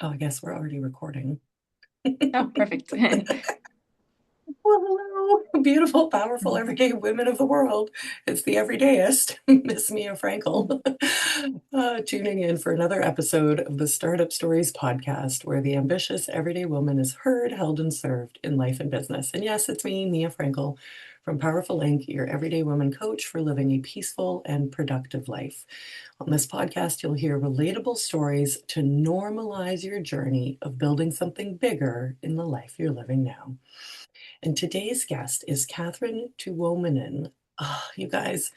Oh, I guess we're already recording. Oh, perfect. Well, hello, beautiful, powerful, everyday women of the world. It's the everydayest, Miss Mia Frankel, tuning in for another episode of the Startup Stories podcast, where the ambitious everyday woman is heard, held, and served in life and business. And yes, it's me, Mia Frankel, from Powerful Inc., your everyday woman coach for living a peaceful and productive life. On this podcast, you'll hear relatable stories to normalize your journey of building something bigger in the life you're living now. And today's guest is Katherine Tuominen. Oh, you guys,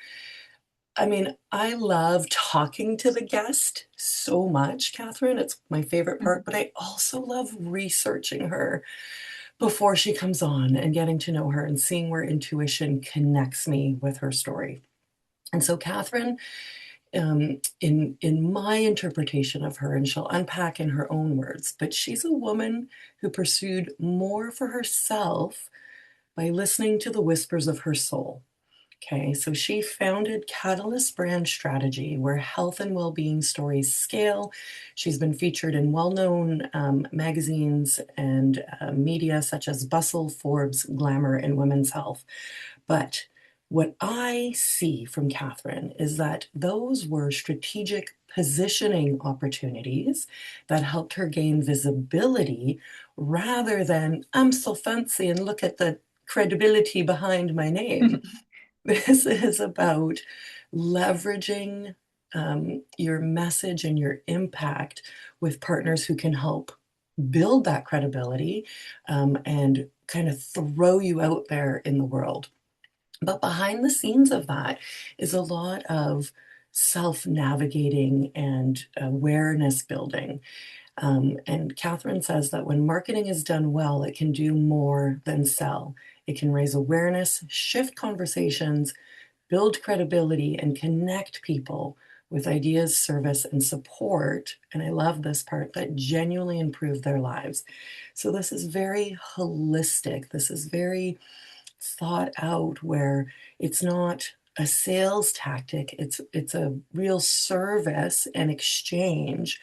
I mean, I love talking to the guest so much, Katherine. It's my favorite part, but I also love researching her before she comes on and getting to know her and seeing where intuition connects me with her story. And so, Katherine, in my interpretation of her, and she'll unpack in her own words, but she's a woman who pursued more for herself by listening to the whispers of her soul. Okay, so she founded Catalyst Brand Strategy, where health and well-being stories scale. She's been featured in well-known magazines and media such as Bustle, Forbes, Glamour, and Women's Health. But what I see from Katherine is that those were strategic positioning opportunities that helped her gain visibility rather than, I'm so fancy and look at the credibility behind my name. This is about leveraging your message and your impact with partners who can help build that credibility and kind of throw you out there in the world. But behind the scenes of that is a lot of self navigating and awareness building. And Katherine says that when marketing is done well, it can do more than sell. It can raise awareness, shift conversations, build credibility, and connect people with ideas, service, and support. And I love this part, that genuinely improve their lives. So this is very holistic. This is very thought out, where it's not a sales tactic, it's a real service and exchange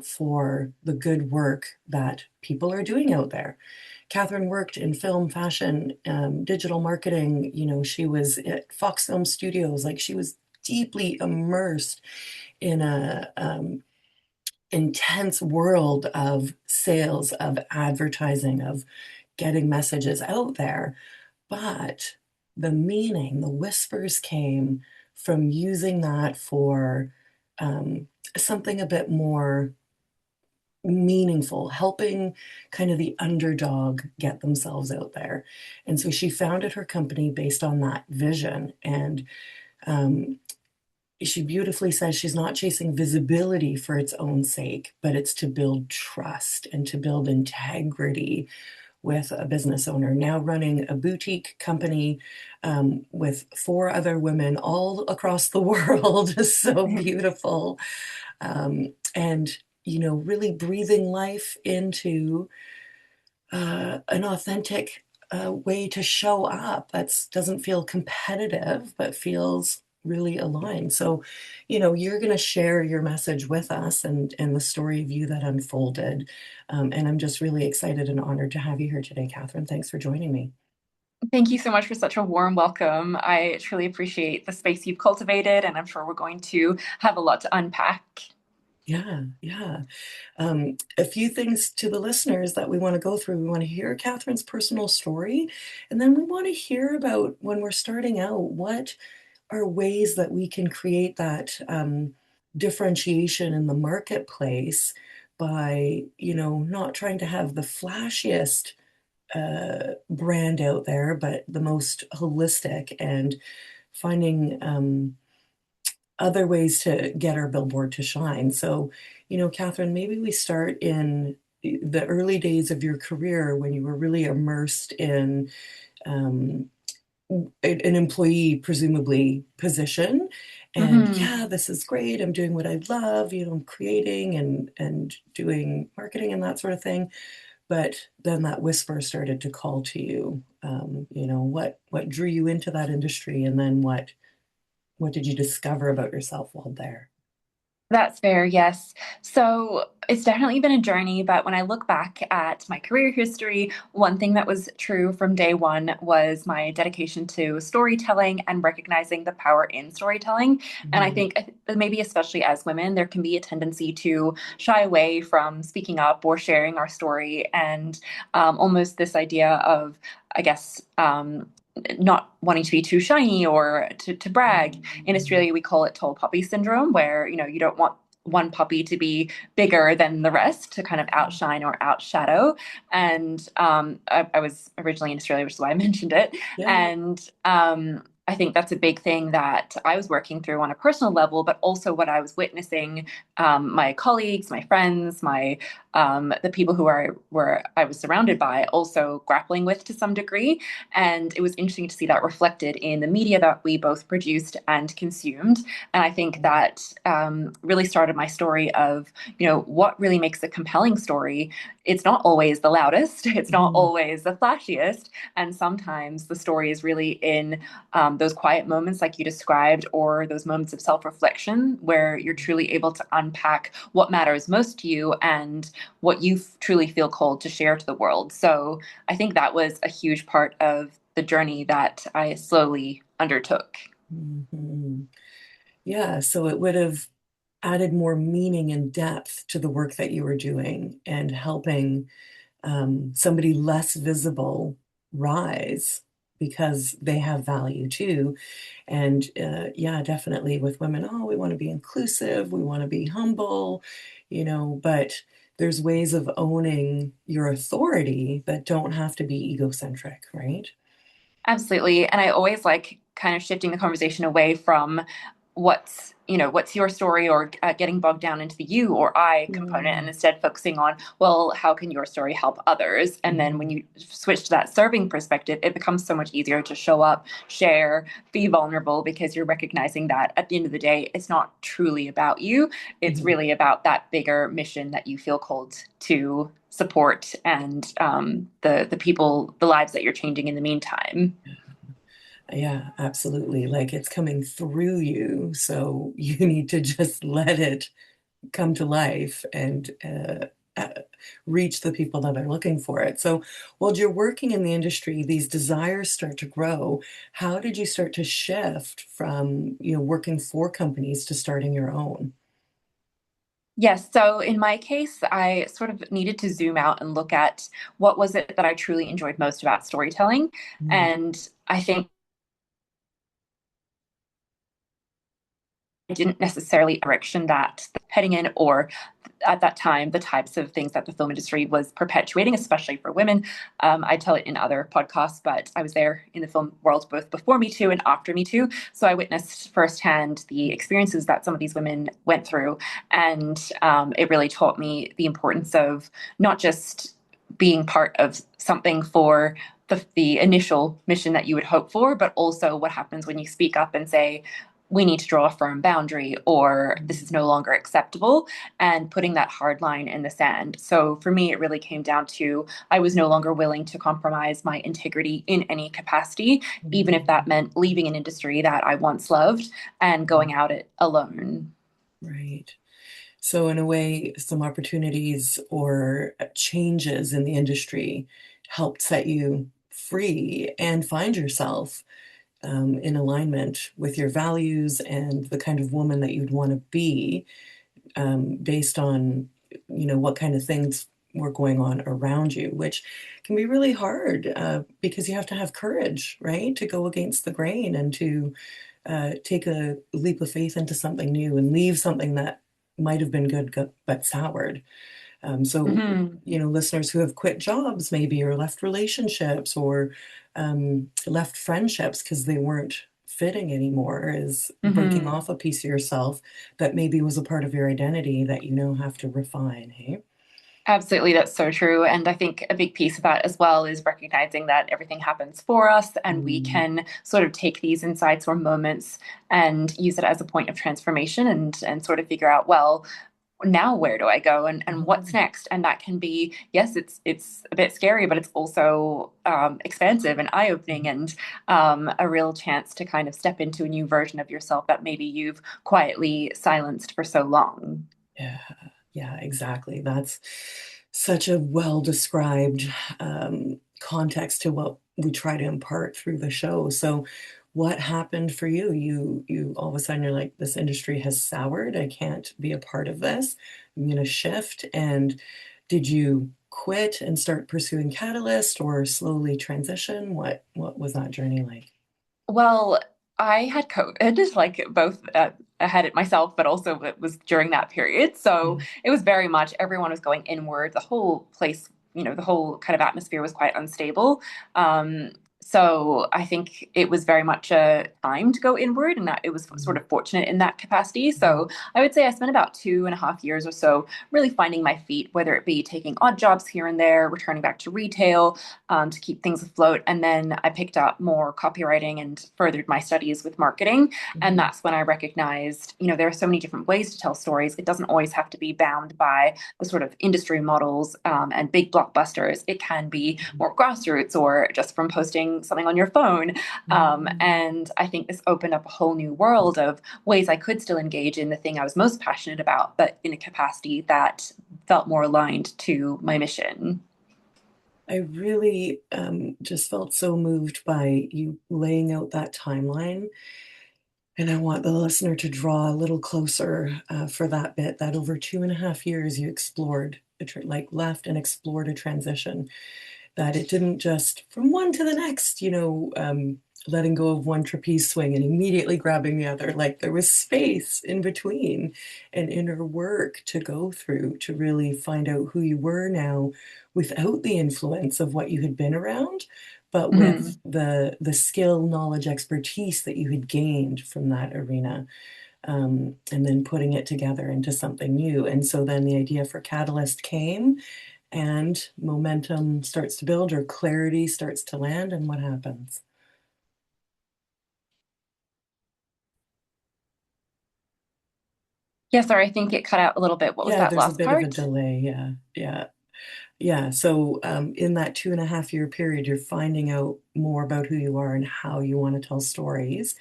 for the good work that people are doing out there. Katherine worked in film, fashion, digital marketing. You know, she was at Fox Film Studios. Like, she was deeply immersed in a intense world of sales, of advertising, of getting messages out there. But the meaning, the whispers came from using that for something a bit more meaningful, helping kind of the underdog get themselves out there. And so she founded her company based on that vision. And um, she beautifully says she's not chasing visibility for its own sake, but it's to build trust and to build integrity with a business owner, now running a boutique company with four other women all across the world. So beautiful. And, you know, really breathing life into an authentic way to show up that doesn't feel competitive, but feels really aligned. So, you know, you're going to share your message with us and the story of you that unfolded. And I'm just really excited and honored to have you here today, Katherine. Thanks for joining me. Thank you so much for such a warm welcome. I truly appreciate the space you've cultivated, and I'm sure we're going to have a lot to unpack. Yeah, yeah. A few things to the listeners that we want to go through. We want to hear Catherine's personal story, and then we want to hear about, when we're starting out, what are ways that we can create that differentiation in the marketplace by, you know, not trying to have the flashiest brand out there, but the most holistic, and finding other ways to get our billboard to shine. So, you know, Katherine, maybe we start in the early days of your career when you were really immersed in um, an employee, presumably, position. And Hmm. yeah, this is great. I'm doing what I love. You know, I'm creating and doing marketing and that sort of thing. But then that whisper started to call to you. You know, what drew you into that industry, and then what did you discover about yourself while there? That's fair, yes. So it's definitely been a journey, but when I look back at my career history, one thing that was true from day one was my dedication to storytelling and recognizing the power in storytelling. And I Mhm. think maybe especially as women, there can be a tendency to shy away from speaking up or sharing our story, and almost this idea of, I guess, not wanting to be too shiny or to brag. In Australia, we call it tall poppy syndrome, where you don't want one puppy to be bigger than the rest to kind of outshine or outshadow. And I was originally in Australia, which is why I mentioned it. Yeah. And I think that's a big thing that I was working through on a personal level, but also what I was witnessing, my colleagues, my friends, my the people were I was surrounded by also grappling with to some degree. And it was interesting to see that reflected in the media that we both produced and consumed. And I think that really started my story of, what really makes a compelling story. It's not always the loudest, it's not Mhm. always the flashiest. And sometimes the story is really in those quiet moments, like you described, or those moments of self reflection where you're truly able to unpack what matters most to you and what you truly feel called to share to the world. So I think that was a huge part of the journey that I slowly undertook. Mhm. Yeah, so it would have added more meaning and depth to the work that you were doing and helping somebody less visible rise because they have value too. And yeah, definitely with women, oh, we want to be inclusive, we want to be humble, but there's ways of owning your authority that don't have to be egocentric, right? Absolutely. And I always like kind of shifting the conversation away from what's your story, or getting bogged down into the you or I component, and Mm, instead focusing on, well, how can your story help others? And then when mhm, you switch to that serving perspective, it becomes so much easier to show up, share, be vulnerable, because you're recognizing that at the end of the day, it's not truly about you. It's mhm. really about that bigger mission that you feel called to support, and the people, the lives that you're changing in the meantime. Yeah, absolutely. Like it's coming through you, so you need to just let it come to life and reach the people that are looking for it. So, while you're working in the industry, these desires start to grow. How did you start to shift from, working for companies to starting your own? Yes. So in my case, I sort of needed to zoom out and look at what was it that I truly enjoyed most about storytelling. Mm, And I think I didn't necessarily direction that heading in, or at that time, the types of things that the film industry was perpetuating, especially for women. I tell it in other podcasts, but I was there in the film world both before Me Too and after Me Too. So I witnessed firsthand the experiences that some of these women went through. And it really taught me the importance of not just being part of something for the initial mission that you would hope for, but also what happens when you speak up and say, we need to draw a firm boundary, or this is no longer acceptable, and putting that hard line in the sand. So for me, it really came down to, I was no longer willing to compromise my integrity in any capacity, even if that mm, meant leaving an industry that I once loved and going out it alone. right. So, in a way, some opportunities or changes in the industry helped set you free and find yourself in alignment with your values and the kind of woman that you'd want to be, based on, what kind of things were going on around you, which can be really hard because you have to have courage, right, to go against the grain and to take a leap of faith into something new and leave something that might have been good but soured. So, Mm-hmm. listeners who have quit jobs maybe, or left relationships, or left friendships because they weren't fitting anymore, is breaking Mm-hmm. off a piece of yourself that maybe was a part of your identity that you now have to refine. Hey. Absolutely, that's so true. And I think a big piece of that as well is recognizing that everything happens for us, and we Mm, can sort of take these insights or moments and use it as a point of transformation, and sort of figure out, well, now where do I go, and what's Mhm. next? And that can be, yes, it's a bit scary, but it's also expansive and eye-opening, and a real chance to kind of step into a new version of yourself that maybe you've quietly silenced for so long. Yeah, yeah, exactly. That's such a well described context to what we try to impart through the show. So, what happened for you? You all of a sudden you're like, this industry has soured. I can't be a part of this. I'm going to shift. And did you quit and start pursuing Catalyst, or slowly transition? What was that journey like? Well, I had COVID, like both I had it myself, but also it was during that period. So Yeah. it was very much everyone was going inward. The whole place, the whole kind of atmosphere was quite unstable. So I think it was very much a time to go inward, and that it was sort Mhm. of fortunate in that capacity. So I would say I spent about 2.5 years or so really finding my feet, whether it be taking odd jobs here and there, returning back to retail, to keep things afloat. And then I picked up more copywriting and furthered my studies with marketing. And Mhm. that's when I recognized, there are so many different ways to tell stories. It doesn't always have to be bound by the sort of industry models and big blockbusters. It can be more grassroots or just from posting something on your phone. Mhm. And I think this opened up a whole new world of ways I could still engage in the thing I was most passionate about, but in a capacity that felt more aligned to my mission. I really just felt so moved by you laying out that timeline. And I want the listener to draw a little closer for that bit that over 2.5 years you explored, like left and explored a transition, that it didn't just from one to the next, letting go of one trapeze swing and immediately grabbing the other. Like there was space in between and inner work to go through to really find out who you were now without the influence of what you had been around, but with Mhm. the skill, knowledge, expertise that you had gained from that arena, and then putting it together into something new. And so then the idea for Catalyst came and momentum starts to build or clarity starts to land, and what happens? Yeah, sorry, I think it cut out a little bit. What was Yeah, that there's a last bit of a part? delay. Yeah, yeah, yeah. So, in that 2.5 year period, you're finding out more about who you are and how you want to tell stories.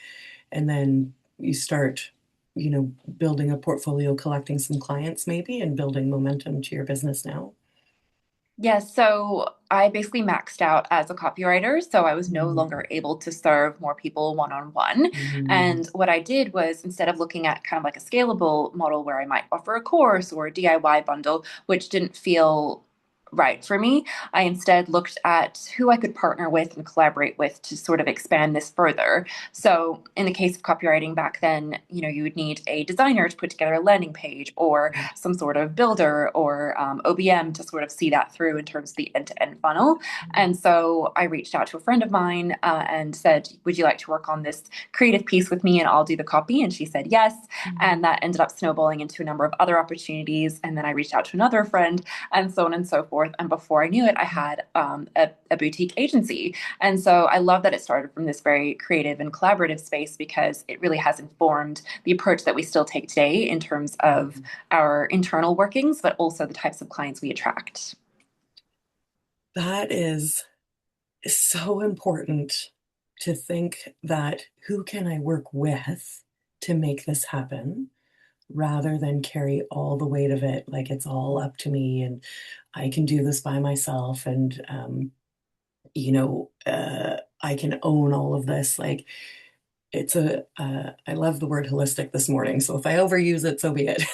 And then you start, you know, building a portfolio, collecting some clients maybe, and building momentum to your business now. Yeah, so I basically maxed out as a copywriter, so I was no Mm, longer able to serve more people one on one. mm, And what I did was instead of looking at kind of like a scalable model where I might offer a course or a DIY bundle, which didn't feel right for me, I instead looked at who I could partner with and collaborate with to sort of expand this further. So in the case of copywriting back then, you would need a designer to put together a landing page or right. some sort of builder or OBM to sort of see that through in terms of the end-to-end funnel. And so I reached out to a friend of mine and said, would you like to work on this creative piece with me and I'll do the copy? And she said yes. Mm, And that ended up snowballing into a number of other opportunities. And then I reached out to another friend and so on and so forth. And before I knew it, I had a boutique agency. And so I love that it started from this very creative and collaborative space because it really has informed the approach that we still take today in terms of mm. our internal workings, but also the types of clients we attract. That is so important to think that who can I work with to make this happen rather than carry all the weight of it like it's all up to me and I can do this by myself and I can own all of this. Like it's I love the word holistic this morning, so if I overuse it, so be it.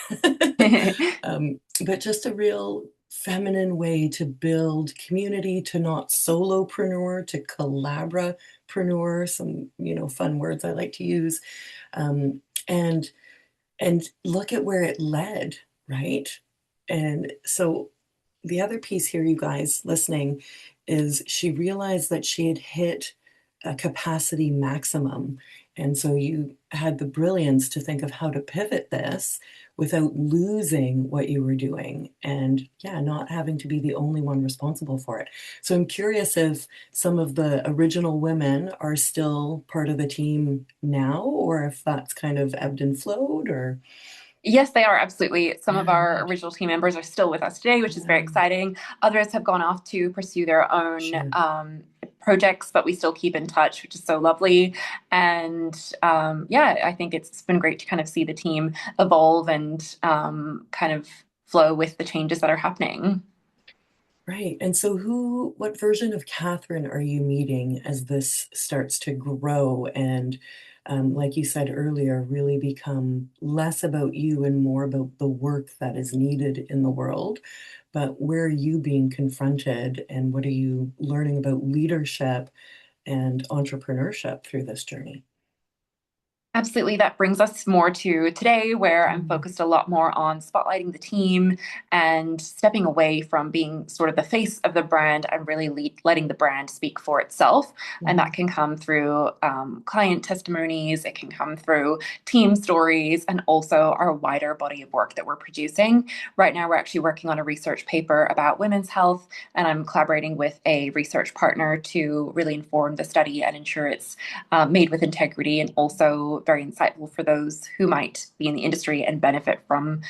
But just a real feminine way to build community, to not solopreneur, to collaborapreneur, some, fun words I like to use. Um, and and look at where it led, right? And so the other piece here, you guys listening, is she realized that she had hit a capacity maximum. And so you had the brilliance to think of how to pivot this without losing what you were doing and, yeah, not having to be the only one responsible for it. So I'm curious if some of the original women are still part of the team now, or if that's kind of ebbed and flowed, or. Yes, they are absolutely. Some of Yeah, our right. original team members are still with us today, which is very Yeah, exciting. Others have gone off to pursue their own sure. projects, but we still keep in touch, which is so lovely. And yeah, I think it's been great to kind of see the team evolve and kind of flow with the changes that are happening. Right. And so what version of Catherine are you meeting as this starts to grow and, like you said earlier, really become less about you and more about the work that is needed in the world? But where are you being confronted and what are you learning about leadership and entrepreneurship through this journey? Absolutely. That brings us more to today, where I'm Mm, focused a lot more on spotlighting the team and stepping away from being sort of the face of the brand and really letting the brand speak for itself. And that mhm, can come through client testimonies, it can come through team stories, and also our wider body of work that we're producing. Right now, we're actually working on a research paper about women's health, and I'm collaborating with a research partner to really inform the study and ensure it's made with integrity and also very insightful for those who might be in the industry and benefit from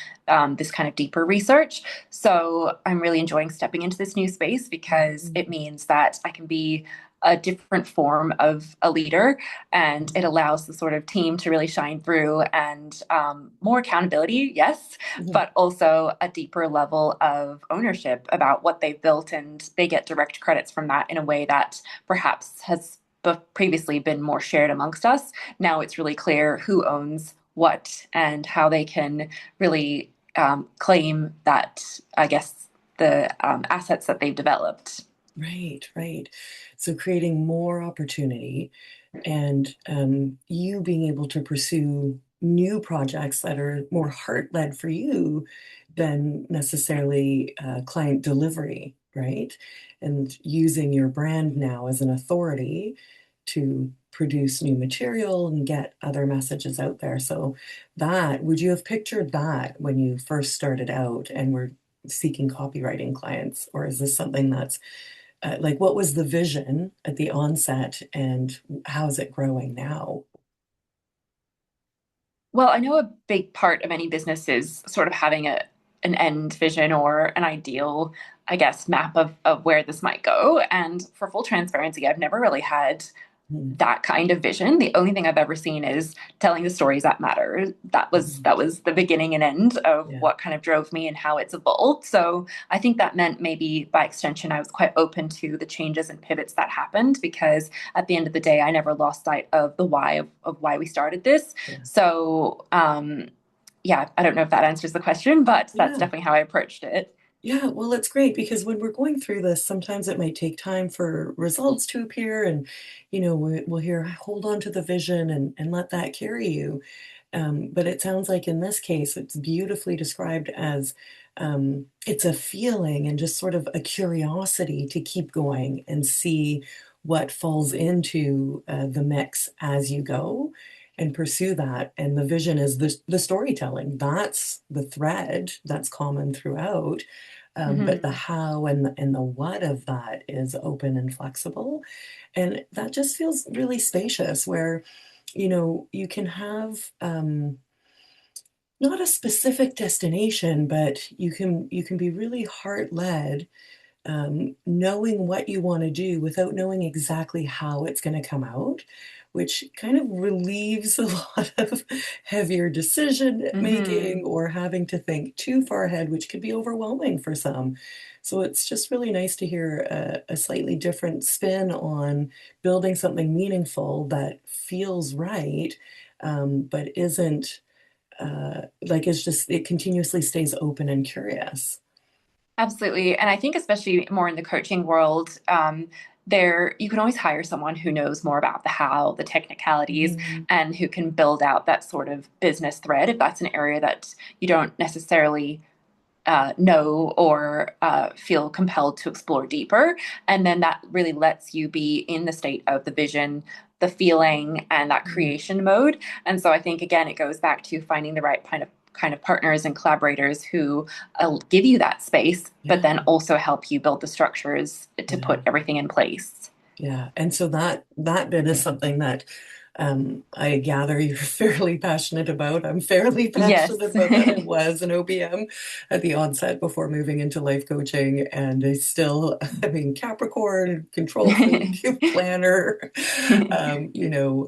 this kind of deeper research. So I'm really enjoying stepping into this new space because mhm. it means that I can be a different form of a leader, and it allows the sort of team to really shine through and more accountability, yes, Mhm. but also a deeper level of ownership about what they've built, and they get direct credits from that in a way that perhaps has previously been more shared amongst us. Now it's really clear who owns what and how they can really claim that, I guess, the assets that they've developed. Right, right. So creating more opportunity and you being able to pursue new projects that are more heart led for you than necessarily client delivery, right? And using your brand now as an authority to produce new material and get other messages out there. So, would you have pictured that when you first started out and were seeking copywriting clients? Or is this something that's like, what was the vision at the onset and how is it growing now? Well, I know a big part of any business is sort of having an end vision or an ideal, I guess, map of where this might go. And for full transparency, I've never really had Mm, that kind of vision. The only thing I've ever seen is telling the stories that matter. mhm. That was the beginning and end of Yeah, what kind of drove me and how it's evolved. So I think that meant maybe by extension I was quite open to the changes and pivots that happened, because at the end of the day I never lost sight of the why of why we started this. yeah, So yeah, I don't know if that answers the question, but that's yeah. definitely how I approached it. Yeah, well, it's great because when we're going through this, sometimes it might take time for results to appear, and we'll hear, hold on to the vision and let that carry you. But it sounds like in this case, it's beautifully described as it's a feeling and just sort of a curiosity to keep going and see what falls into the mix as you go and pursue that. And the vision is the storytelling. That's the thread that's common throughout. But the Mm-hmm. how and the what of that is open and flexible. And that just feels really spacious where, you can have not a specific destination, but you can be really heart led, knowing what you want to do without knowing exactly how it's going to come out, which kind of relieves a lot of heavier decision Mm-hmm. making or having to think too far ahead, which could be overwhelming for some. So it's just really nice to hear a slightly different spin on building something meaningful that feels right, but isn't like it's just, it continuously stays open and curious. Absolutely. And I think especially more in the coaching world, there you can always hire someone who knows more about the how, the technicalities, Mhm. and who can build out that sort of business thread if that's an area that you don't necessarily know or feel compelled to explore deeper. And then that really lets you be in the state of the vision, the feeling, and that Mm, creation mode. And so I think again, it goes back to finding the right kind of partners and collaborators who give you that space, but yeah, then also help you build the structures to yeah. put everything in place. Yeah, and so that bit is something that I gather you're fairly passionate about. I'm fairly passionate Yes. about that. I was an OBM at the onset before moving into life coaching, and I still, I mean, Capricorn, control freak, planner,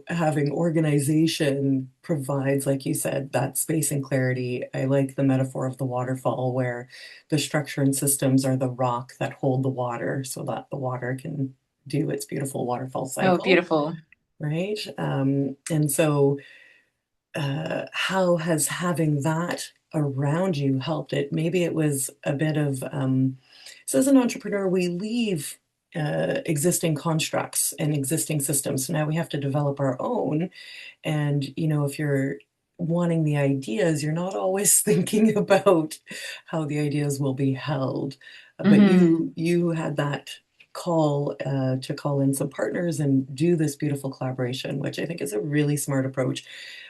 having organization provides, like you said, that space and clarity. I like the metaphor of the waterfall where the structure and systems are the rock that hold the water so that the water can do its beautiful waterfall Oh, cycle, beautiful. right? And so, how has having that around you helped it? Maybe it was a bit of, so as an entrepreneur, we leave existing constructs and existing systems. So now we have to develop our own. And, if you're wanting the ideas, you're not always thinking about how the ideas will be held. But Hmm. you had that call to call in some partners and do this beautiful collaboration, which I think is a really smart approach.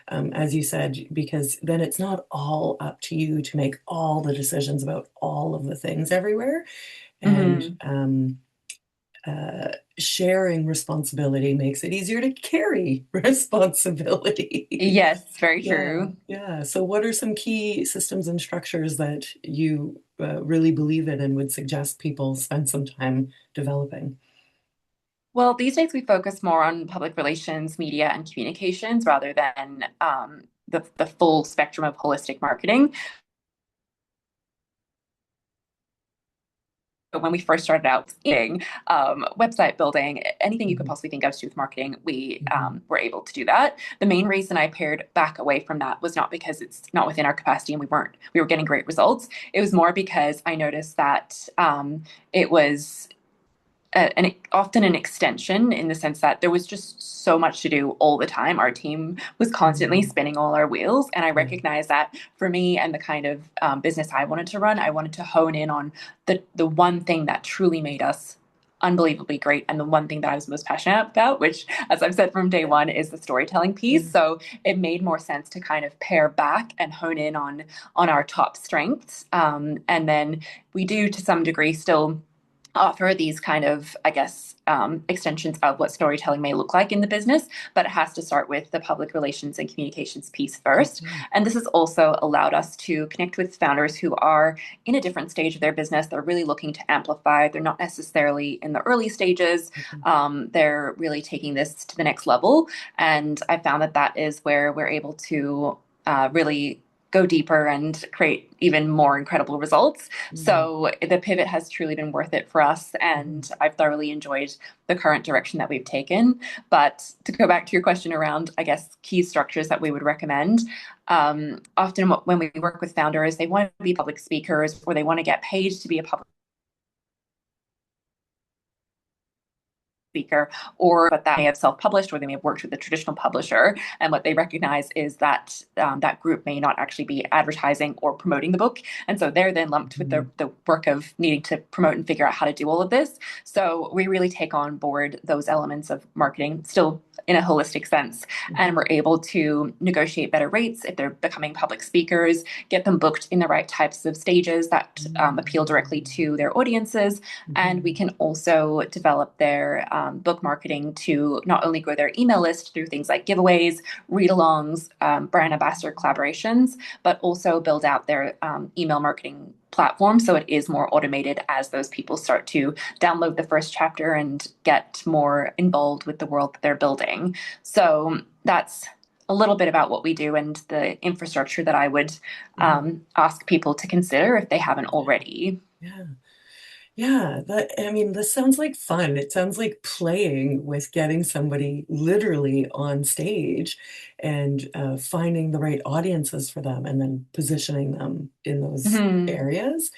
As you said, because then it's not all up to you to make all the decisions about all of the things everywhere. And Hmm. sharing responsibility makes it easier to carry responsibility. Yes, very Yeah, true. yeah. So, what are some key systems and structures that you really believe in and would suggest people spend some time developing? Well, these days we focus more on public relations, media, and communications rather than the full spectrum of holistic marketing. But when we first started out eating, website building, anything you could Mhm, possibly think of to do with marketing, we mhm, were able to do that. The main reason I pared back away from that was not because it's not within our capacity and we were getting great results. It was more because I noticed that it was often an extension in the sense that there was just so much to do all the time. Our team was constantly mhm. spinning all our wheels. And I Yeah. recognized that for me and the kind of business I wanted to run, I wanted to hone in on the one thing that truly made us unbelievably great and the one thing that I was most passionate about, which, as I've said from day Yeah. one, is the storytelling Yeah. piece. So it made more sense to kind of pare back and hone in on our top strengths. And then we do to some degree still offer these kind of, I guess, extensions of what storytelling may look like in the business, but it has to start with the public relations and communications piece first. Mhm, And this has also allowed us to connect with founders who are in a different stage of their business. They're really looking to amplify. They're not necessarily in the early stages. mhm, They're really taking this to the next level. And I found that that is where we're able to really go deeper and create even more incredible results. mhm, So the pivot has truly been worth it for us, mhm, and I've thoroughly enjoyed the current direction that we've taken. But to go back to your question around, I guess, key structures that we would recommend, often when we work with founders, they want to be public speakers or they want to get paid to be a public speaker, or but that may have self-published or they may have worked with a traditional publisher. And what they recognize is that that group may not actually be advertising or promoting the book. And so they're then lumped with mhm, the work of needing to promote and figure out how to do all of this. So we really take on board those elements of marketing still in a holistic sense. And mhm, we're able to negotiate better rates if they're becoming public speakers, get them booked in the right types of stages that appeal directly to their audiences, and we mhm, can also develop their book marketing to not only grow their email list through things like giveaways, read alongs, brand ambassador collaborations, but also build out their email marketing platform so it is more automated as those people start to download the first chapter and get more involved with the world that they're building. So that's a little bit about what we do and the infrastructure that I would mhm. ask people to consider if they haven't already. Yeah. Yeah, that I mean, this sounds like fun. It sounds like playing with getting somebody literally on stage and finding the right audiences for them and then positioning them in those Mhm. areas.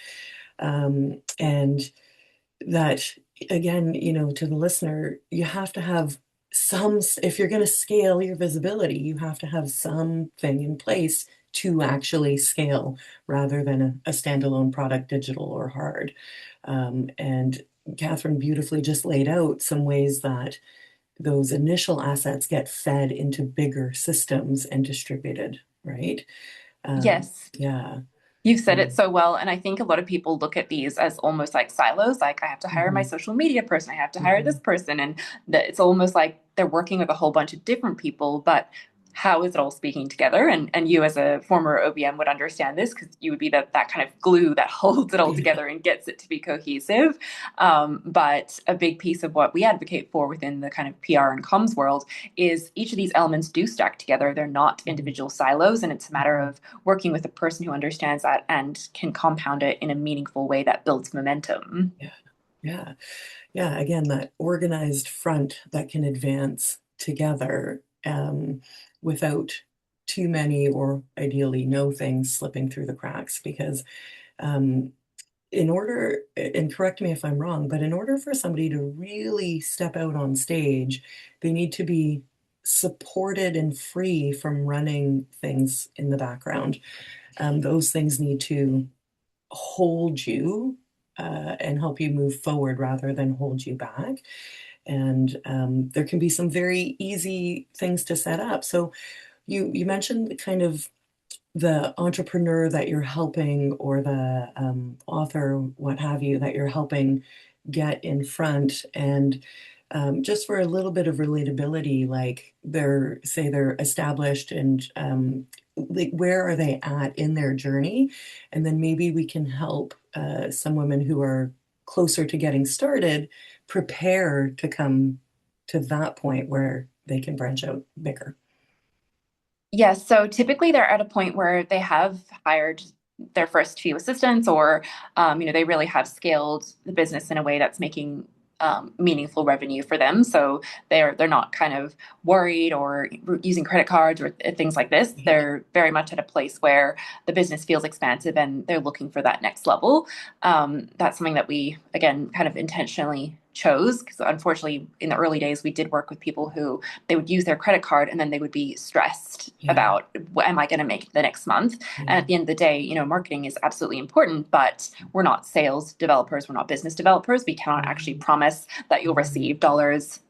And that, again, to the listener, you have to have if you're going to scale your visibility, you have to have something in place to actually scale rather than a standalone product, digital or hard. And Catherine beautifully just laid out some ways that those initial assets get fed into bigger systems and distributed, right? Yes. Yeah. You've said it so well. And I think a lot of people look at these as almost like silos. Like, I have to hire my Mm-hmm. social media person, I have to hire Mm-hmm. this person. And that it's almost like they're working with a whole bunch of different people, but how is it all speaking together? And you, as a former OBM, would understand this because you would be that kind of glue that holds it all Yeah. together and gets it to be cohesive. But a big piece of what we advocate for within the kind of PR and comms world is each of these elements do stack together. They're not Mm-hmm. individual silos, and it's a matter Mm-hmm. of working with a person who understands that and can compound it in a meaningful way that builds momentum. Yeah. Yeah. Yeah. Again, that organized front that can advance together, without too many or ideally no things slipping through the cracks. Because um, in order, and correct me if I'm wrong, but in order for somebody to really step out on stage, they need to be supported and free from running things in the background. Those things need to hold you, and help you move forward rather than hold you back. And there can be some very easy things to set up. So you mentioned kind of the entrepreneur that you're helping, or the author, what have you, that you're helping get in front. And just for a little bit of relatability, like they're established, and like where are they at in their journey? And then maybe we can help some women who are closer to getting started prepare to come to that point where they can branch out bigger. Yes, so typically they're at a point where they have hired their first few assistants, or they really have scaled the business in a way that's making meaningful revenue for them. So they're not kind of worried or using credit cards or things like this. Yeah. They're very much at a place where the business feels expansive and they're looking for that next level. That's something that we, again, kind of intentionally chose, because unfortunately in the early days we did work with people who they would use their credit card and then they would be stressed Yeah. about, what am I going to make the next month? And Yeah. at the end of the day, marketing is absolutely important, but we're not sales developers, we're not business developers. We cannot actually Right. promise that you'll Right. receive dollars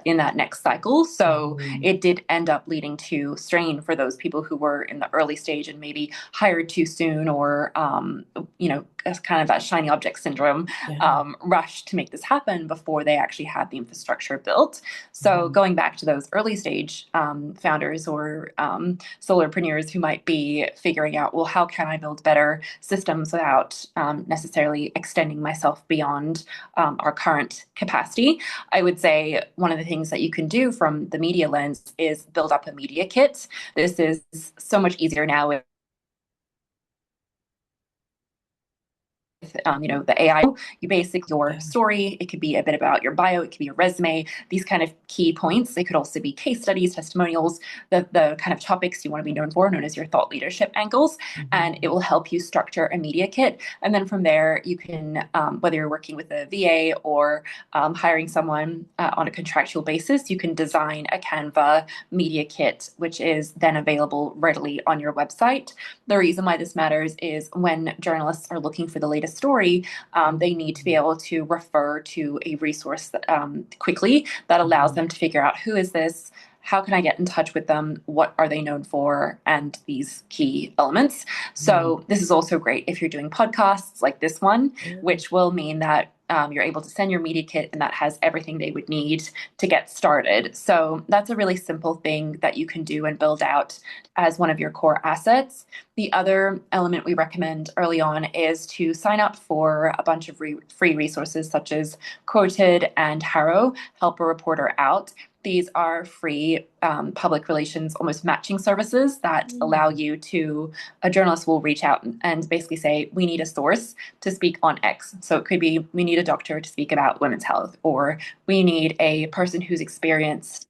in that next cycle. So Mhm. it did end up leading to strain for those people who were in the early stage and maybe hired too soon, or as kind of that shiny object syndrome, Yeah. rush to make this happen before they actually had the infrastructure built. So Mhm. going back to those early stage founders or solopreneurs who might be figuring out, well, how can I build better systems without necessarily extending myself beyond our current capacity? I would say one of the things that you can do from the media lens is build up a media kit. This is so much easier now with the AI. You basically, your Yeah. story, it could be a bit about your bio, it could be a resume, these kind of key points. They could also be case studies, testimonials, the kind of topics you want to be known for, known as your thought leadership angles. And it Mhm. will help you structure a media kit. And then from there, you can, whether you're working with a VA or hiring someone on a contractual basis, you can design a Canva media kit, which is then available readily on your website. The reason why this matters is when journalists are looking for the latest story, they need to be Mhm. able to refer to a resource quickly that allows Mhm. them to figure out, who is this? How can I get in touch with them? What are they known for? And these key elements. Mhm. So this is also great if you're doing podcasts like this one, Yeah. which will mean that you're able to send your media kit and that has everything they would need to get started. So that's a really simple thing that you can do and build out as one of your core assets. The other element we recommend early on is to sign up for a bunch of free resources such as Quoted and Harrow, Help a Reporter Out. These are free public relations, almost matching services that allow Mm. you to, a journalist will reach out and basically say, we need a source to speak on X. So it could be, we need a doctor to speak about women's health, or we need a person who's experienced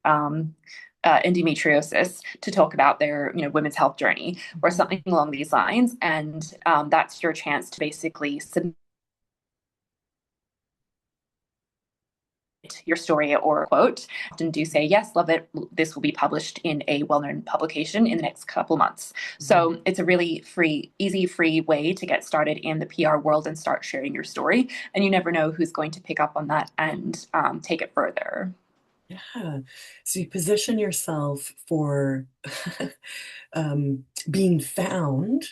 endometriosis to talk about their women's health journey, or something Mhm. along these lines. And that's your chance to basically submit your story or quote. Often do say, yes, love it, this will be published in a well-known publication in the next couple months. Mhm. So it's a really easy free way to get started in the PR world and start sharing your story. And you never know who's going to pick up on that and take it further. Yeah. So you position yourself for being found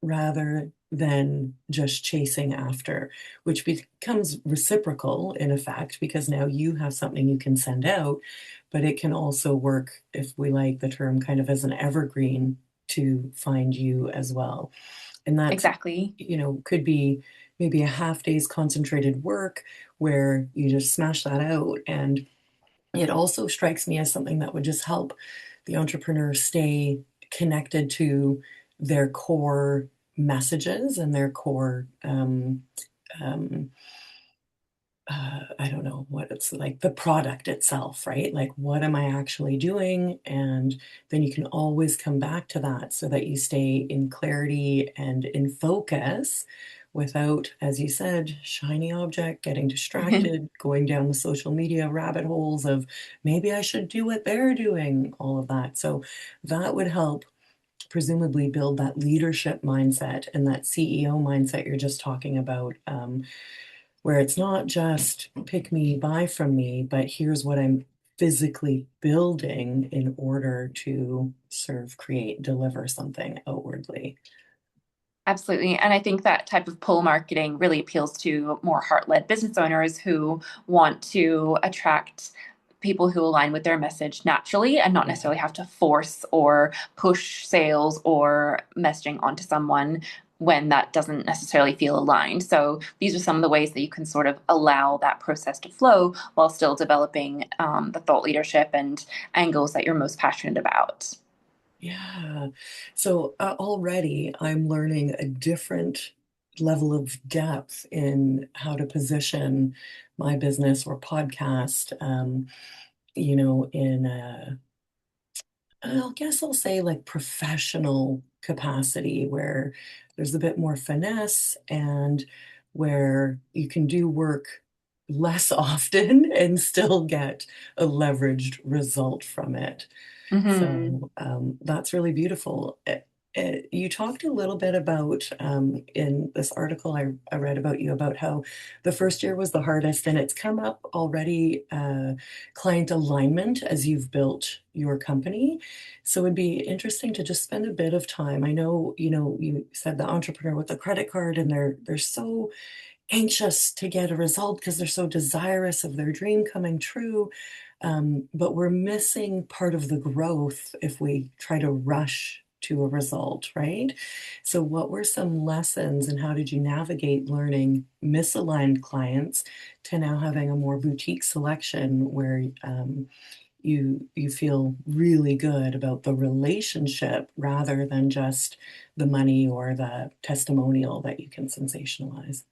rather than just chasing after, which becomes reciprocal in effect because now you have something you can send out, but it can also work, if we like the term, kind of as an evergreen to find you as well. And that's, Exactly. could be maybe a half day's concentrated work where you just smash that out. And it also strikes me as something that would just help the entrepreneur stay connected to their core messages and their core um, I don't know what it's like, the product itself, right? Like, what am I actually doing? And then you can always come back to that so that you stay in clarity and in focus without, as you said, shiny object, getting distracted, going down the social media rabbit holes of maybe I should do what they're doing, all of that. So that would help presumably build that leadership mindset and that CEO mindset you're just talking about. Where it's not just pick me, buy from me, but here's what I'm physically building in order to serve, create, deliver something outwardly. Absolutely. And I think that type of pull marketing really appeals to more heart-led business owners who want to attract people who align with their message naturally and not Yeah. necessarily have to force or push sales or messaging onto someone when that doesn't necessarily feel aligned. So these are some of the ways that you can sort of allow that process to flow while still developing the thought leadership and angles that you're most passionate about. Yeah. So already I'm learning a different level of depth in how to position my business or podcast, in a I guess I'll say like professional capacity where there's a bit more finesse and where you can do work less often and still get a leveraged result from it. Mm-hmm. So that's really beautiful. You talked a little bit about in this article I read about you about how the first year was the hardest, and it's come up already client alignment as you've built your company. So it'd be interesting to just spend a bit of time. I know, you said the entrepreneur with the credit card, and they're so anxious to get a result because they're so desirous of their dream coming true. But we're missing part of the growth if we try to rush to a result, right? So, what were some lessons and how did you navigate learning misaligned clients to now having a more boutique selection where you feel really good about the relationship rather than just the money or the testimonial that you can sensationalize?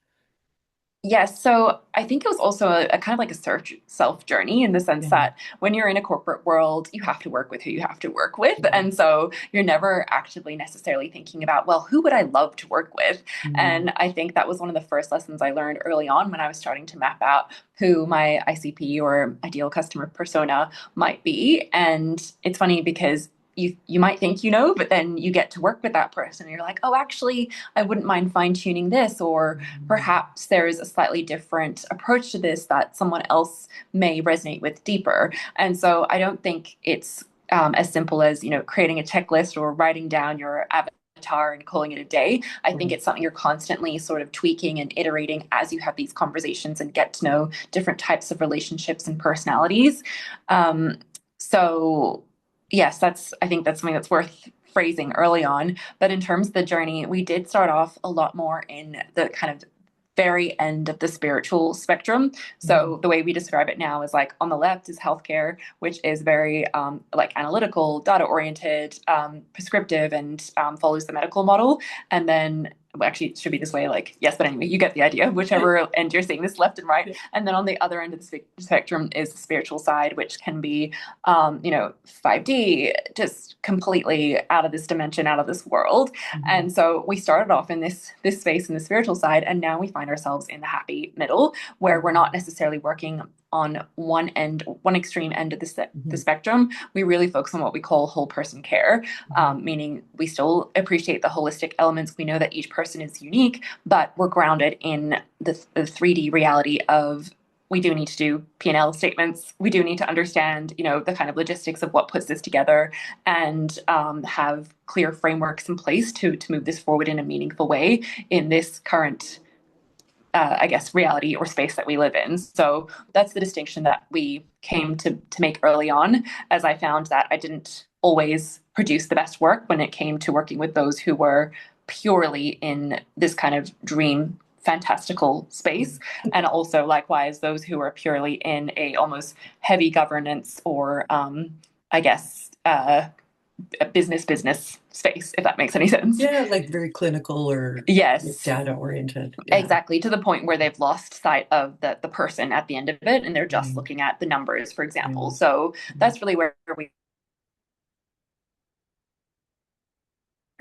Yes. So I think it was also a kind of like a search self journey in the sense Yeah. that when you're in a corporate world, you have to work with who you have to work with. Yeah. And so you're never actively necessarily thinking about, well, who would I love to work with? Mm, And I think that was one of the first lessons I learned early on when I was starting to map out who my ICP or ideal customer persona might be. And it's funny because you might think you know, but then you get to work with that person and you're like, oh, actually, I wouldn't mind fine tuning this, or mm, perhaps there is a slightly different approach to this that someone else may resonate with deeper. And so I don't think it's as simple as creating a checklist or writing down your avatar and calling it a day. I think right. it's something you're constantly sort of tweaking and iterating as you have these conversations and get to know different types of relationships and personalities. So yes, I think that's something that's worth phrasing early on. But in terms of the journey, we did start off a lot more in the kind of very end of the spiritual spectrum. Mm, So the way we describe it now is like on the left is healthcare, which is very like analytical, data oriented, prescriptive, and follows the medical model. And then well, actually it should be this way, like yes, but anyway, you get the idea. Whichever end you're seeing, this left and right. yeah. And then on the other end of the spectrum is the spiritual side, which can be 5D, just completely out of this dimension, out of this world. Mhm, And so we started off in this space in the spiritual side, and now we find ourselves in the happy middle, where we're not mhm, necessarily working on one extreme end of the mhm, spectrum. We really focus on what we call whole person care, mhm, meaning we still appreciate the holistic elements. We know that each person is unique, but we're grounded in the 3D reality of we do need to do P&L statements. We do need to understand, the kind of logistics of what puts this together, and have clear frameworks in place to move this forward in a meaningful way in this current, I guess, reality or space that we live in. So that's the distinction that we came to make early on, as I found that I didn't always produce the best work when it came to working with those who were purely in this kind of dream fantastical space, and also likewise those who are purely in a almost heavy governance or I guess a business space, if that makes any sense. Yeah, like very clinical or Yes, data oriented. Yeah. exactly, to the point where they've lost sight of the person at the end of it, and they're just Right. looking at the numbers, for example. Right. So Mhm. that's really where we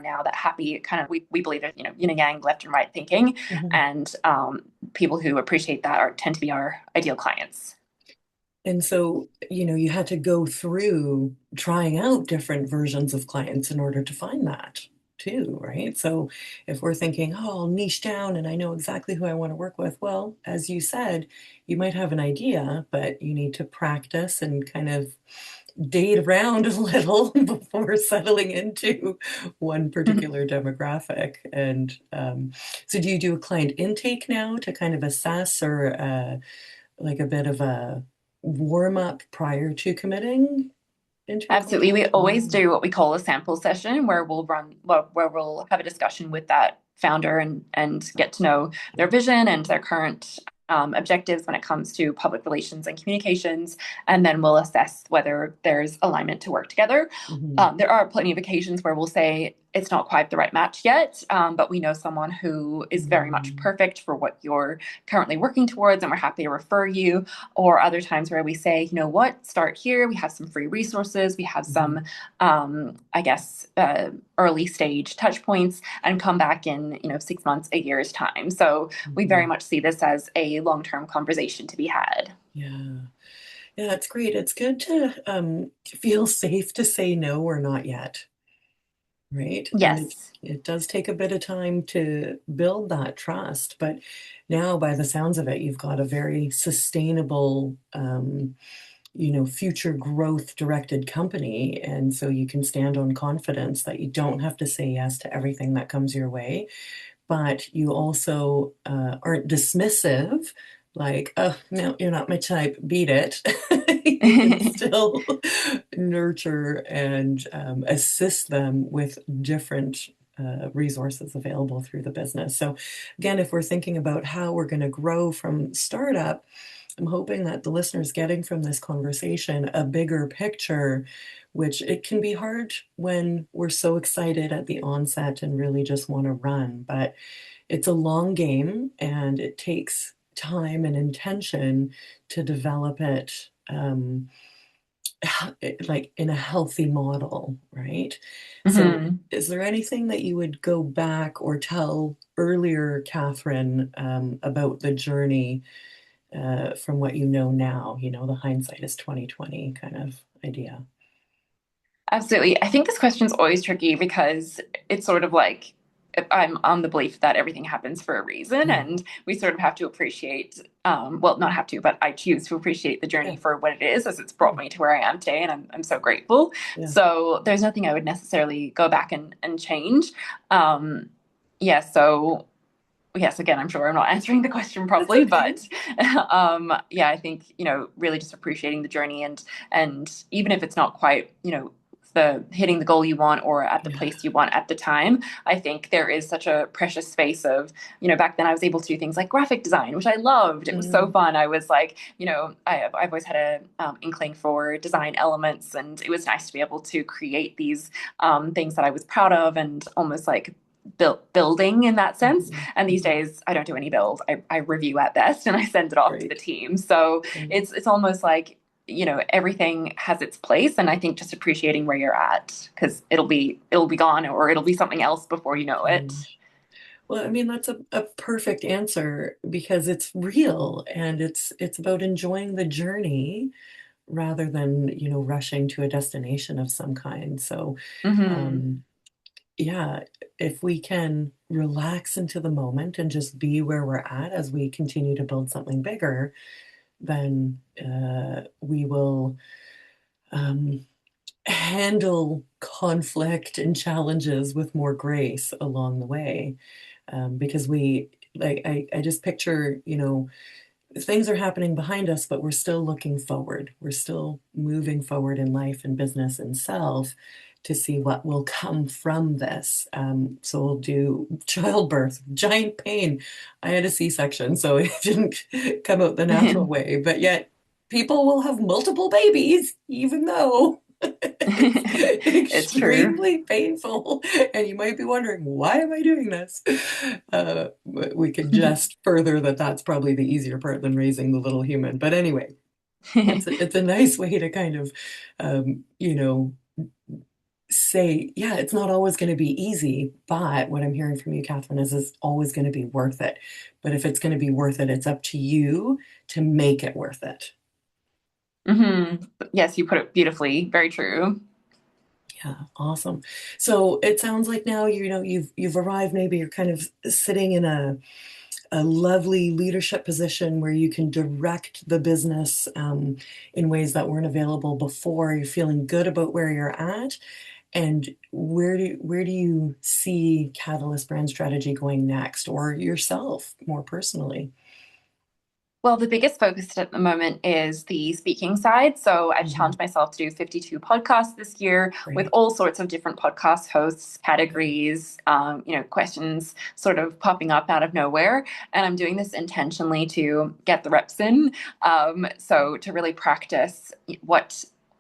now, that happy kind of, we believe that, yin and yang, left and right thinking, Mhm. and people who appreciate that tend to be our ideal clients. And so, you had to go through trying out different versions of clients in order to find that too, right? So if we're thinking, oh, I'll niche down and I know exactly who I want to work with, well, as you said, you might have an idea, but you need to practice and kind of date around a little before settling into one particular demographic. And so do you do a client intake now to kind of assess, or like a bit of a warm up prior to committing into a Absolutely. We client? always do what we call a sample session, where where we'll have a discussion with that founder, and get to know their vision and their current objectives when it comes to public relations and communications. And then we'll assess whether there's alignment to work together. Mhm. There are plenty of occasions where we'll say it's not quite the right match yet, but we know someone who is very much Mhm. perfect for what you're currently working towards, and we're happy to refer you. Or other times where we say, you know what, start here. We have some free resources. We have Mhm. some, I guess, early stage touch points, and come back in, 6 months, a year's time. So we very Mhm. much see this as a long-term conversation to be had. Yeah. Yeah, it's great. It's good to feel safe to say no or not yet, right? And Yes. it does take a bit of time to build that trust, but now by the sounds of it, you've got a very sustainable future growth directed company. And so you can stand on confidence that you don't have to say yes to everything that comes your way, but you also aren't dismissive, like, oh, no, you're not my type, beat it. You can still nurture and assist them with different resources available through the business. So, again, if we're thinking about how we're going to grow from startup, I'm hoping that the listeners getting from this conversation a bigger picture, which it can be hard when we're so excited at the onset and really just want to run. But it's a long game and it takes time and intention to develop it, like in a healthy model, right? So, Mhm. is there anything that you would go back or tell earlier, Catherine, about the journey from what you know now? The hindsight is 2020 kind of idea. Absolutely. I think this question is always tricky, because it's sort of like, I'm on the belief that everything happens for a reason, Yeah, and we sort of have to appreciate, well, not have to, but I choose to appreciate the yeah, journey for what it is, as it's brought yeah, me to where I am today, and I'm so grateful. yeah. So there's nothing I would necessarily go back and change. Um, yeah, so yes, again, I'm sure I'm not answering the question That's properly, okay. but yeah, I think, really just appreciating the journey, and even if it's not quite, the hitting the goal you want or at the Yeah. place you want at the time, I think there is such a precious space of, back then I was able to do things like graphic design, which I loved. It was so Mm, fun. I was like, I've always had a inkling for design elements, and it was nice to be able to create these things that I was proud of, and almost like building in that sense. mhm, And these mhm. days I don't do any build. I review at best, and I send it off to the Great. team. So Great. it's almost like, everything has its place, and I think just appreciating where you're at, because it'll be gone, or it'll be something else before you know Yeah. it. Well, I mean, that's a perfect answer because it's real and it's about enjoying the journey rather than, rushing to a destination of some kind. So, Mm-hmm. um, yeah, if we can relax into the moment and just be where we're at as we continue to build something bigger, then we will handle conflict and challenges with more grace along the way. Because we, like, I just picture, things are happening behind us, but we're still looking forward. We're still moving forward in life and business and self to see what will come from this. So we'll do childbirth, giant pain. I had a C-section, so it didn't come out the natural way, but yet people will have multiple babies, even though it's It's true. extremely painful. And you might be wondering, why am I doing this? We could just further that that's probably the easier part than raising the little human. But anyway, it's a nice way to kind of, um, you know, say, yeah, it's not always going to be easy, but what I'm hearing from you, Catherine, is it's always going to be worth it. But if it's going to be worth it, it's up to you to make it worth it. Hmm. Yes, you put it beautifully. Very true. Yeah, awesome. So it sounds like now you've arrived. Maybe you're kind of sitting in a lovely leadership position where you can direct the business in ways that weren't available before. You're feeling good about where you're at, and where do you see Catalyst Brand Strategy going next, or yourself more personally? Well, the biggest focus at the moment is the speaking side. So I've Mhm. challenged myself to do 52 podcasts this year with Great. all sorts of different podcast hosts, categories, questions sort of popping up out of nowhere. And I'm doing this intentionally to get the reps in. So to really practice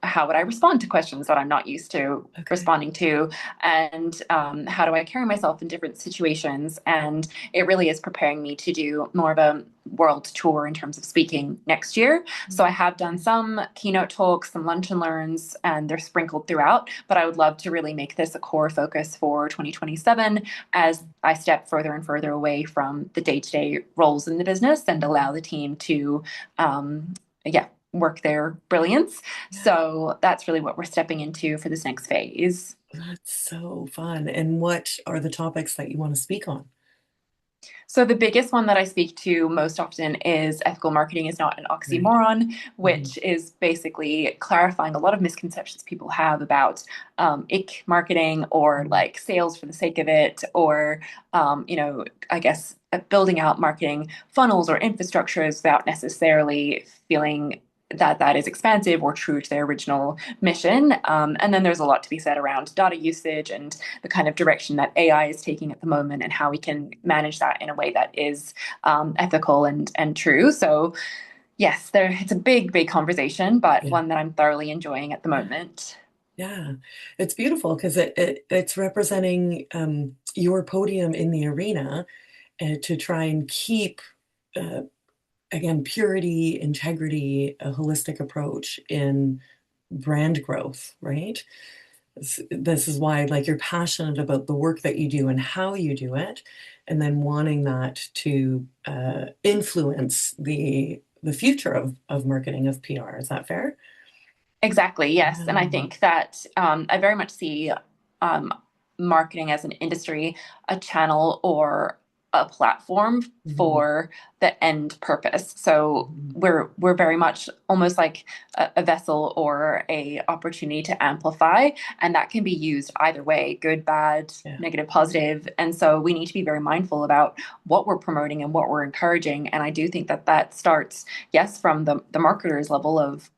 how would I respond to questions that I'm not used to Okay. responding to, and how do I carry myself in different situations. And it really is preparing me to do more of a world tour in terms of speaking next year. So I have done some keynote talks, some lunch and learns, and they're sprinkled throughout. But I would love to really make this a core focus for 2027 as I step further and further away from the day-to-day roles in the business and allow the team to, yeah, work their brilliance. Yeah, So that's really what we're stepping into for this next phase. that's so fun. And what are the topics that you want to speak on? So the biggest one that I speak to most often is ethical marketing is not an Right. oxymoron, Mhm. which is basically clarifying a lot of misconceptions people have about ick marketing or Mhm. like sales for the sake of it, or I guess building out marketing funnels or infrastructures without necessarily feeling that that is expansive or true to their original mission. And then there's a lot to be said around data usage and the kind of direction that AI is taking at the moment and how we can manage that in a way that is ethical and true. So yes, it's a big conversation, but Yeah. one that I'm thoroughly enjoying at the Yeah. moment. Yeah, it's beautiful because it's representing your podium in the arena to try and keep, uh, again, purity, integrity, a holistic approach in brand growth, right? This is why, like, you're passionate about the work that you do and how you do it, and then wanting that to influence the future of marketing, of PR. Is that fair? Exactly, yes. And I Yeah. think that I very much see um, marketing as an industry, a channel or a platform Mhm. for the end purpose. So Mhm. we're very much almost like a vessel or a opportunity to amplify, and that can be used either way, good, bad, Yeah. negative, positive. And so we need to be very mindful about what we're promoting and what we're encouraging. And I do think that that starts, yes, from the marketer's level of,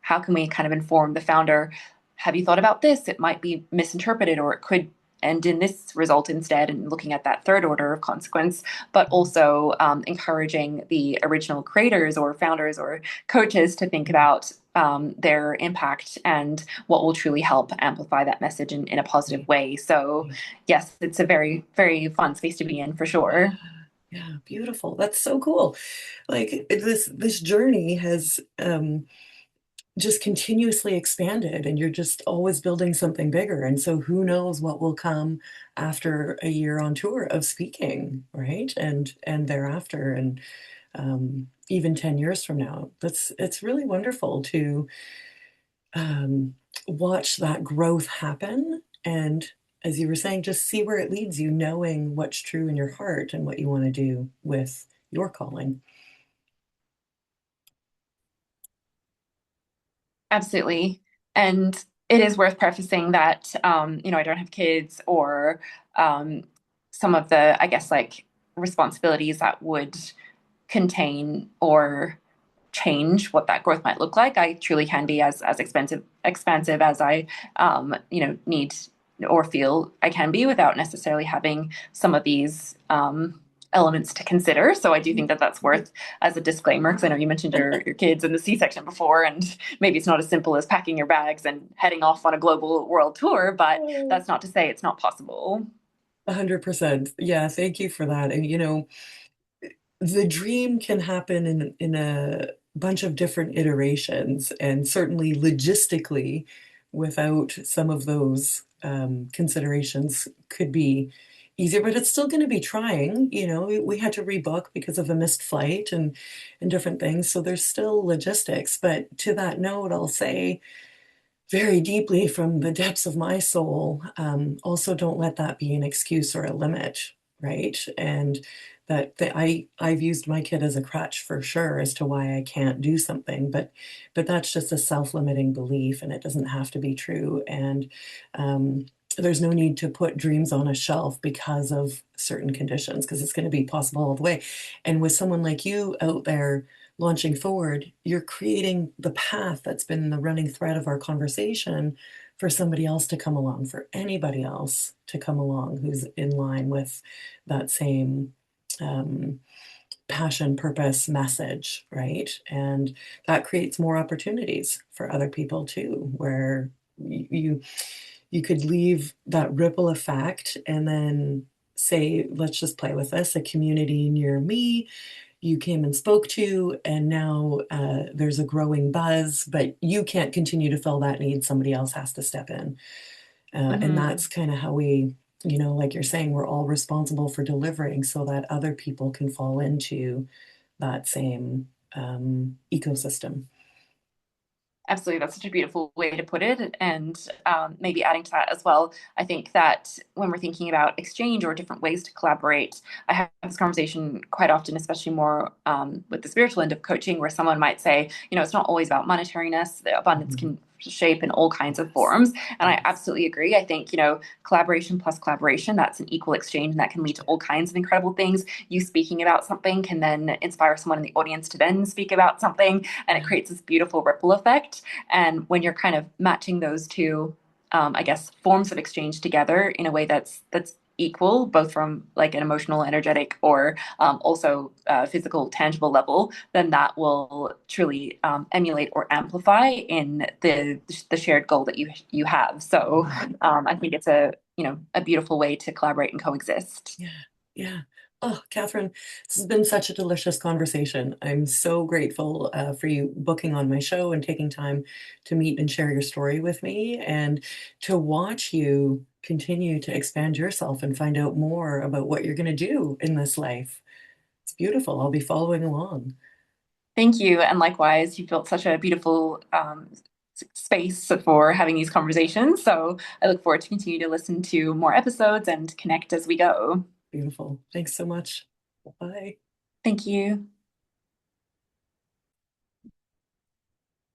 how can we kind of inform the founder, have you thought about this? It might be misinterpreted or it could end in this result instead, and looking at that third order of consequence, but Mhm. also encouraging the original creators or founders or coaches to think Mhm. about their impact and what will truly help amplify that message in a positive Right. way. So Right. yes, it's a very, very fun space to be in for sure. Yeah, beautiful. That's so cool. Like, this journey has just continuously expanded, and you're just always building something bigger. And so who knows what will come after a year on tour of speaking, right? And thereafter, and even 10 years from now. It's really wonderful to um, watch that growth happen. And as you were saying, just see where it leads you, knowing what's true in your heart and what you want to do with your calling. Absolutely. And it is worth prefacing that, I don't have kids or um, some of the, I guess, like responsibilities that would contain or change what that growth might look like. I truly can be as expansive as I, need or feel I can be without necessarily having some of these elements to consider. So I do think that that's worth as a disclaimer, because I know you mentioned your kids and the C-section before, and maybe it's not as simple as packing your bags and heading off on a global world tour, but that's not to say it's not possible. 100%. Yeah, thank you for that. And the dream can happen in a bunch of different iterations, and certainly logistically, without some of those considerations, could be easier. But it's still going to be trying. We had to rebook because of a missed flight and different things. So there's still logistics. But to that note, I'll say very deeply from the depths of my soul, also don't let that be an excuse or a limit, right? And I've used my kid as a crutch for sure as to why I can't do something, but that's just a self-limiting belief, and it doesn't have to be true. And there's no need to put dreams on a shelf because of certain conditions, because it's going to be possible all the way. And with someone like you out there launching forward, you're creating the path that's been the running thread of our conversation for somebody else to come along, for anybody else to come along who's in line with that same um, passion, purpose, message, right? And that creates more opportunities for other people too, where you could leave that ripple effect and then say, let's just play with this, a community near me you came and spoke to, and now there's a growing buzz, but you can't continue to fill that need. Somebody else has to step in. And Mm-hmm. that's kind of how we, like you're saying, we're all responsible for delivering so that other people can fall into that same ecosystem. Absolutely, that's such a beautiful way to put it. And maybe adding to that as well, I think that when we're thinking about exchange or different ways to collaborate, I have this conversation quite often, especially more with the spiritual end of coaching, where someone might say, it's not always about monetariness. The abundance Mhm. can shape in all kinds of Yes. forms. And I Yes. absolutely agree. I think, collaboration plus collaboration, that's an equal exchange, and that can lead to all kinds of incredible things. You speaking about something can then inspire someone in the audience to then speak about something, and it Yeah. creates this beautiful ripple effect. And when you're kind of matching those two, I guess, forms of exchange together in a way that's equal, both from like an emotional, energetic, or also physical, tangible level, then that will truly emulate or amplify in the shared goal that you have. So I think it's a beautiful way to collaborate and coexist. Yeah, yeah. Oh, Catherine, this has been such a delicious conversation. I'm so grateful for you booking on my show and taking time to meet and share your story with me, and to watch you continue to expand yourself and find out more about what you're going to do in this life. It's beautiful. I'll be following along. Thank you. And likewise, you built such a beautiful space for having these conversations. So I look forward to continue to listen to more episodes and connect as we go. Beautiful. Thanks so much. Bye. Thank you.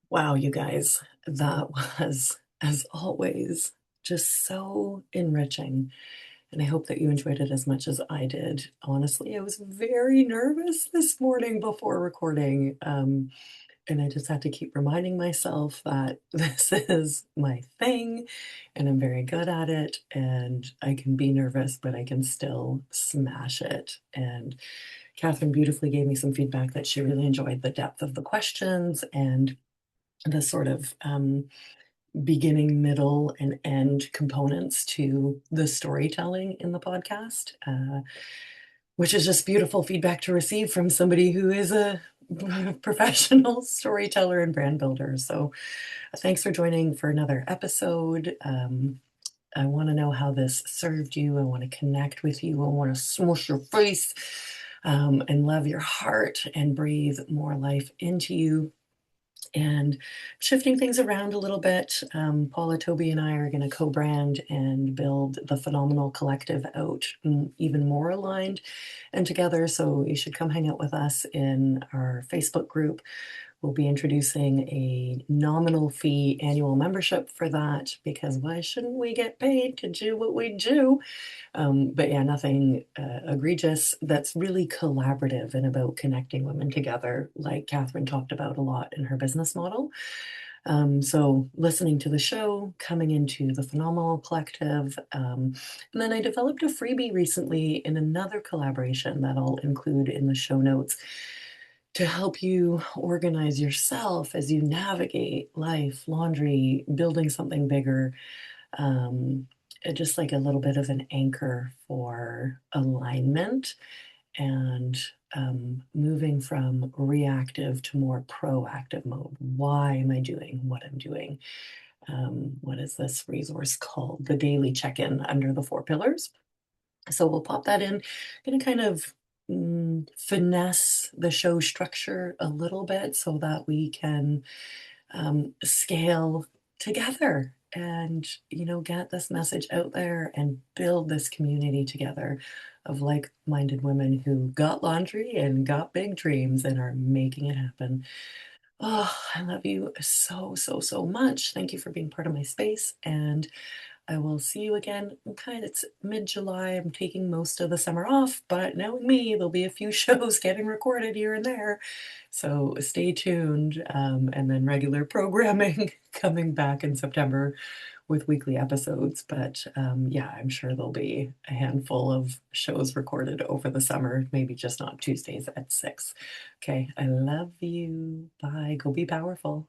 Wow, you guys, that was, as always, just so enriching. And I hope that you enjoyed it as much as I did. Honestly, I was very nervous this morning before recording. And I just had to keep reminding myself that this is my thing and I'm very good at it. And I can be nervous, but I can still smash it. And Catherine beautifully gave me some feedback that she really enjoyed the depth of the questions and the sort of beginning, middle, and end components to the storytelling in the podcast, which is just beautiful feedback to receive from somebody who is a professional storyteller and brand builder. So, thanks for joining for another episode. I want to know how this served you. I want to connect with you. I want to smush your face and love your heart and breathe more life into you. And shifting things around a little bit, Paula, Toby, and I are going to co-brand and build the Phenomenal Collective out even more aligned and together. So you should come hang out with us in our Facebook group. We'll be introducing a nominal fee annual membership for that because why shouldn't we get paid to do what we do? But yeah, nothing egregious. That's really collaborative and about connecting women together, like Katherine talked about a lot in her business model. So listening to the show, coming into the Phenomenal Collective, and then I developed a freebie recently in another collaboration that I'll include in the show notes to help you organize yourself as you navigate life, laundry, building something bigger, just like a little bit of an anchor for alignment and moving from reactive to more proactive mode. Why am I doing what I'm doing? What is this resource called? The daily check-in under the 4 pillars. So we'll pop that in. Gonna kind of finesse the show structure a little bit so that we can scale together and get this message out there and build this community together of like-minded women who got laundry and got big dreams and are making it happen. Oh, I love you so, so, so much. Thank you for being part of my space, and I will see you again. It's mid-July. I'm taking most of the summer off, but knowing me, there'll be a few shows getting recorded here and there. So stay tuned, and then regular programming coming back in September with weekly episodes. But yeah, I'm sure there'll be a handful of shows recorded over the summer, maybe just not Tuesdays at 6. Okay, I love you. Bye. Go be powerful.